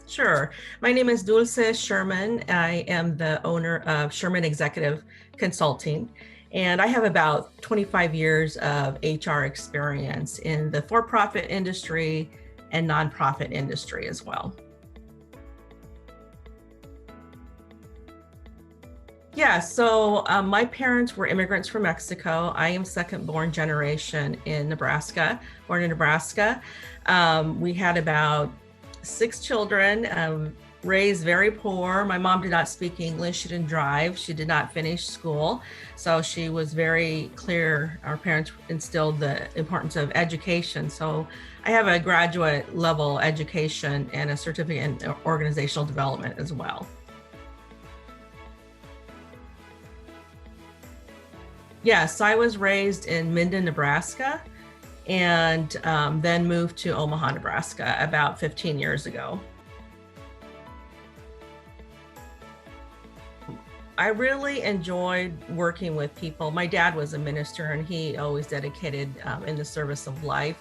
Sure. My name is Dulce Sherman. I am the owner of Sherman Executive Consulting, and I have about 25 years of HR experience in the for-profit industry and nonprofit industry as well. Yeah, so my parents were immigrants from Mexico. I am second born generation in Nebraska, born in Nebraska. We had about 6 children, raised very poor. My mom did not speak English. She didn't drive. She did not finish school. So she was very clear. Our parents instilled the importance of education. So I have a graduate level education and a certificate in organizational development as well. Yes, I was raised in Minden, Nebraska, and then moved to Omaha, Nebraska about 15 years ago. I really enjoyed working with people. My dad was a minister and he always dedicated in the service of life.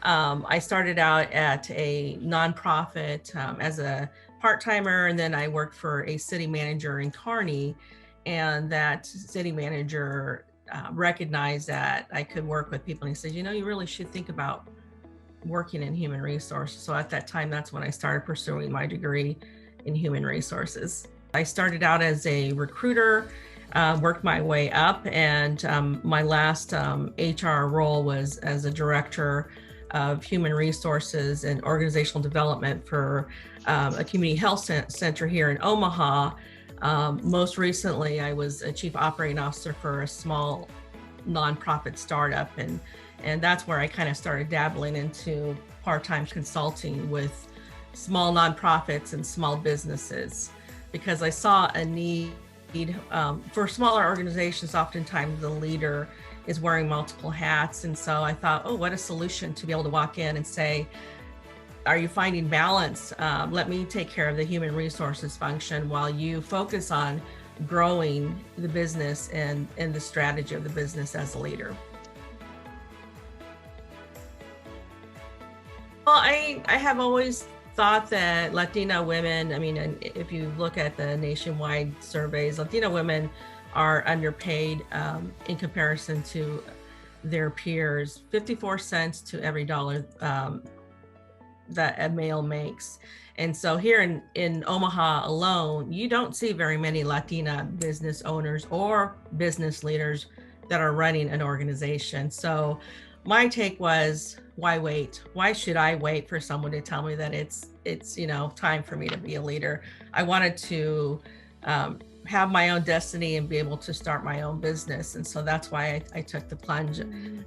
I started out at a nonprofit as a part-timer, and then I worked for a city manager in Kearney, and that city manager recognized that I could work with people. And he said, you know, you really should think about working in human resources. So at that time, that's when I started pursuing my degree in human resources. I started out as a recruiter, worked my way up, and my last HR role was as a director of human resources and organizational development for a community health center here in Omaha. Most recently, I was a chief operating officer for a small nonprofit startup, and that's where I kind of started dabbling into part-time consulting with small nonprofits and small businesses, because I saw a need for smaller organizations. Oftentimes the leader is wearing multiple hats, and so I thought, oh, what a solution to be able to walk in and say, are you finding balance? Let me take care of the human resources function while you focus on growing the business and the strategy of the business as a leader. Well, I have always thought that Latina women, I mean, and if you look at the nationwide surveys, Latina women are underpaid in comparison to their peers, 54 cents to every dollar that a male makes. And so here in Omaha alone, you don't see very many Latina business owners or business leaders that are running an organization. So my take was, why wait? Why should I wait for someone to tell me that it's time for me to be a leader? I wanted to have my own destiny and be able to start my own business. And so that's why I took the plunge.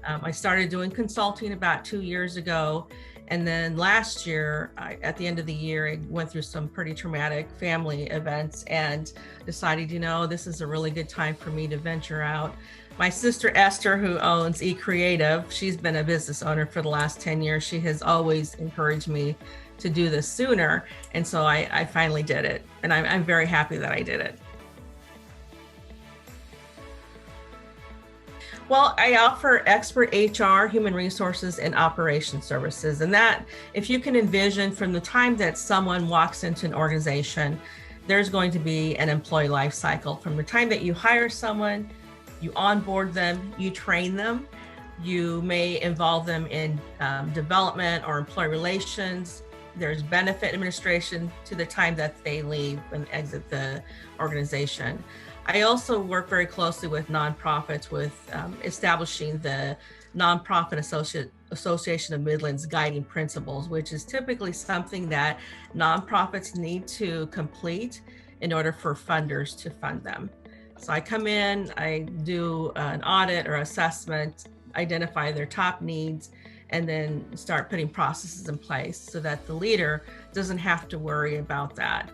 I started doing consulting about 2 years ago. And then last year, at the end of the year, I went through some pretty traumatic family events and decided, this is a really good time for me to venture out. My sister Esther, who owns eCreative, she's been a business owner for the last 10 years. She has always encouraged me to do this sooner. And so I finally did it. And I'm very happy that I did it. Well, I offer expert HR, human resources, and operations services. And that, if you can envision from the time that someone walks into an organization, there's going to be an employee life cycle. From the time that you hire someone, you onboard them, you train them, you may involve them in development or employee relations. There's benefit administration to the time that they leave and exit the organization. I also work very closely with nonprofits with establishing the Nonprofit Association of Midland's guiding principles, which is typically something that nonprofits need to complete in order for funders to fund them. So I come in, I do an audit or assessment, identify their top needs, and then start putting processes in place so that the leader doesn't have to worry about that.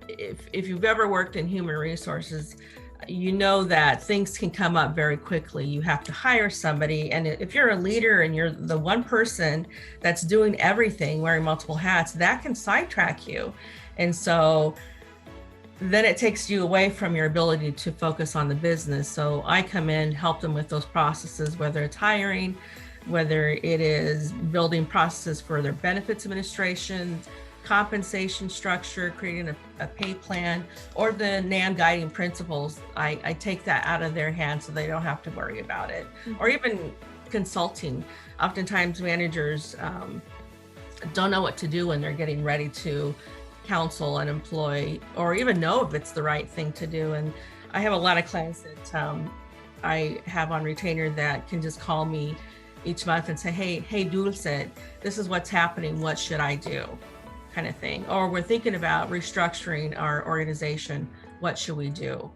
If you've ever worked in human resources, you know that things can come up very quickly. You have to hire somebody. And if you're a leader and you're the one person that's doing everything, wearing multiple hats, that can sidetrack you. And so then it takes you away from your ability to focus on the business. So I come in, help them with those processes, whether it's hiring, whether it is building processes for their benefits administration, compensation structure, creating a pay plan, or the NAN guiding principles. I take that out of their hands so they don't have to worry about it. Or even consulting. Oftentimes managers don't know what to do when they're getting ready to counsel an employee or even know if it's the right thing to do. And I have a lot of clients that I have on retainer that can just call me each month and say, hey, Dulce, this is what's happening. What should I do? Kind of thing. Or we're thinking about restructuring our organization. What should we do?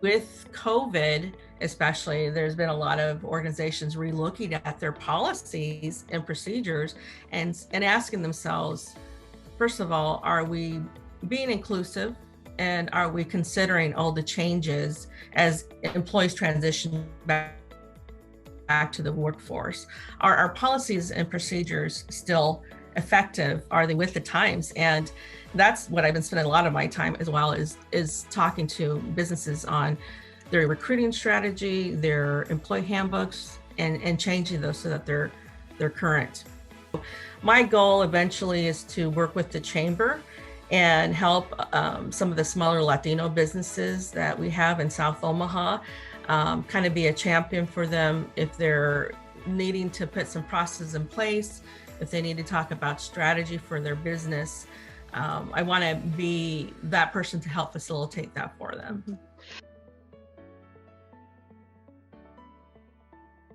With COVID, especially, there's been a lot of organizations relooking at their policies and procedures and asking themselves, first of all, are we being inclusive? And are we considering all the changes as employees transition back to the workforce? Are our policies and procedures still effective? Are they with the times? And that's what I've been spending a lot of my time as well, is talking to businesses on their recruiting strategy, their employee handbooks, and changing those so that they're current. My goal eventually is to work with the chamber and help some of the smaller Latino businesses that we have in South Omaha, kind of be a champion for them if they're needing to put some processes in place, if they need to talk about strategy for their business. I want to be that person to help facilitate that for them.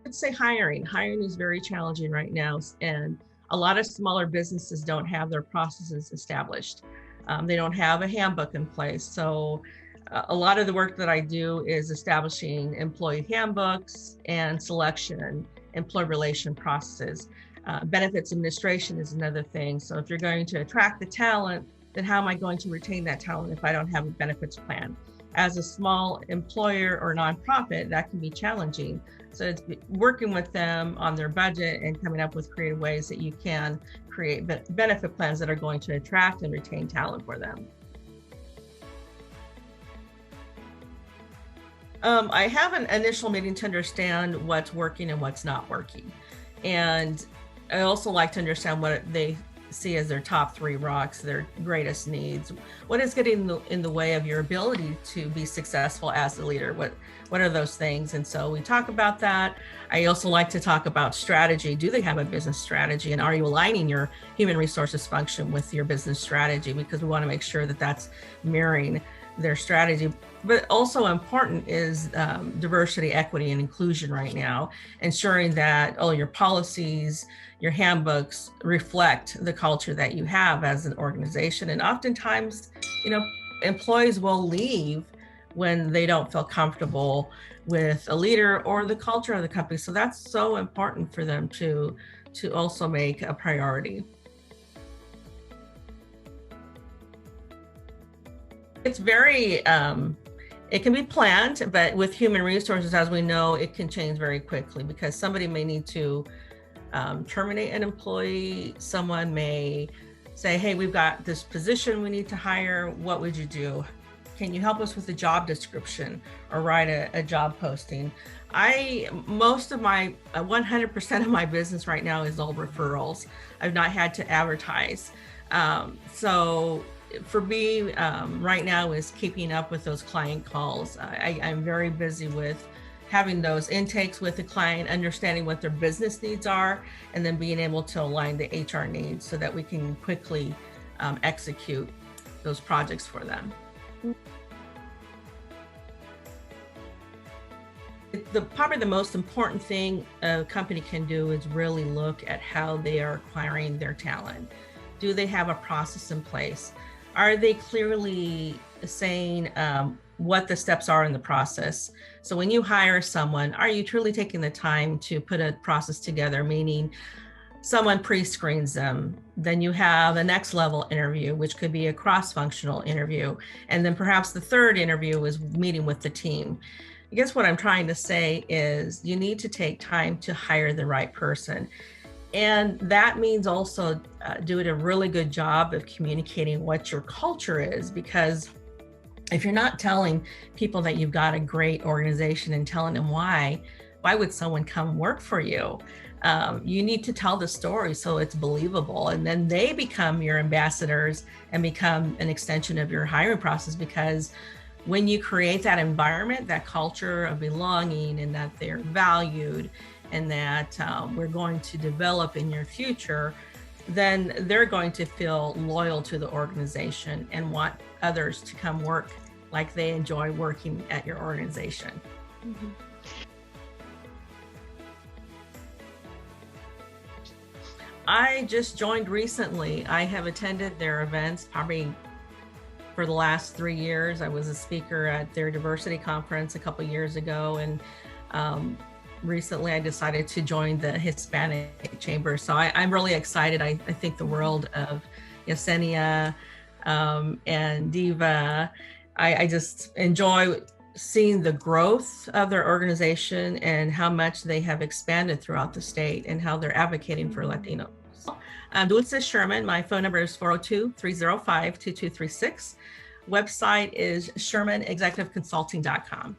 I'd say hiring. Hiring is very challenging right now, and a lot of smaller businesses don't have their processes established. They don't have a handbook in place. So a lot of the work that I do is establishing employee handbooks and selection, employee relation processes. Benefits administration is another thing. So if you're going to attract the talent, then how am I going to retain that talent if I don't have a benefits plan? As a small employer or nonprofit, that can be challenging. So it's working with them on their budget and coming up with creative ways that you can create benefit plans that are going to attract and retain talent for them. I have an initial meeting to understand what's working and what's not working. And I also like to understand what they see as their top 3 rocks, their greatest needs. What is getting in the way of your ability to be successful as a leader? What are those things? And so we talk about that. I also like to talk about strategy. Do they have a business strategy? And are you aligning your human resources function with your business strategy? Because we want to make sure that that's mirroring their strategy. But also important is diversity, equity, and inclusion right now, ensuring that all your policies, your handbooks reflect the culture that you have as an organization. And oftentimes, employees will leave when they don't feel comfortable with a leader or the culture of the company. So that's so important for them to also make a priority. It's very, it can be planned, but with human resources, as we know, it can change very quickly because somebody may need to terminate an employee. Someone may say, hey, we've got this position we need to hire. What would you do? Can you help us with the job description or write a job posting? Most of my, 100% of my business right now is all referrals. I've not had to advertise. So for me, right now is keeping up with those client calls. I'm very busy with having those intakes with the client, understanding what their business needs are, and then being able to align the HR needs so that we can quickly execute those projects for them. Probably the most important thing a company can do is really look at how they are acquiring their talent. Do they have a process in place? Are they clearly saying what the steps are in the process? So when you hire someone, are you truly taking the time to put a process together, meaning someone pre-screens them, then you have a next level interview, which could be a cross-functional interview. And then perhaps the third interview is meeting with the team. I guess what I'm trying to say is you need to take time to hire the right person. And that means also doing a really good job of communicating what your culture is, because if you're not telling people that you've got a great organization and telling them why would someone come work for you? You need to tell the story so it's believable, and then they become your ambassadors and become an extension of your hiring process, because when you create that environment, that culture of belonging, and that they're valued, and that we're going to develop in your future, then they're going to feel loyal to the organization and want others to come work like they enjoy working at your organization. Mm-hmm. I just joined recently. I have attended their events probably for the last 3 years. I was a speaker at their diversity conference a couple years ago, and recently I decided to join the Hispanic Chamber. So I'm really excited. I think the world of Yesenia and Diva. I just enjoy seeing the growth of their organization and how much they have expanded throughout the state and how they're advocating for Latinos. I'm Dulce Sherman. My phone number is 402-305-2236. Website is shermanexecutiveconsulting.com.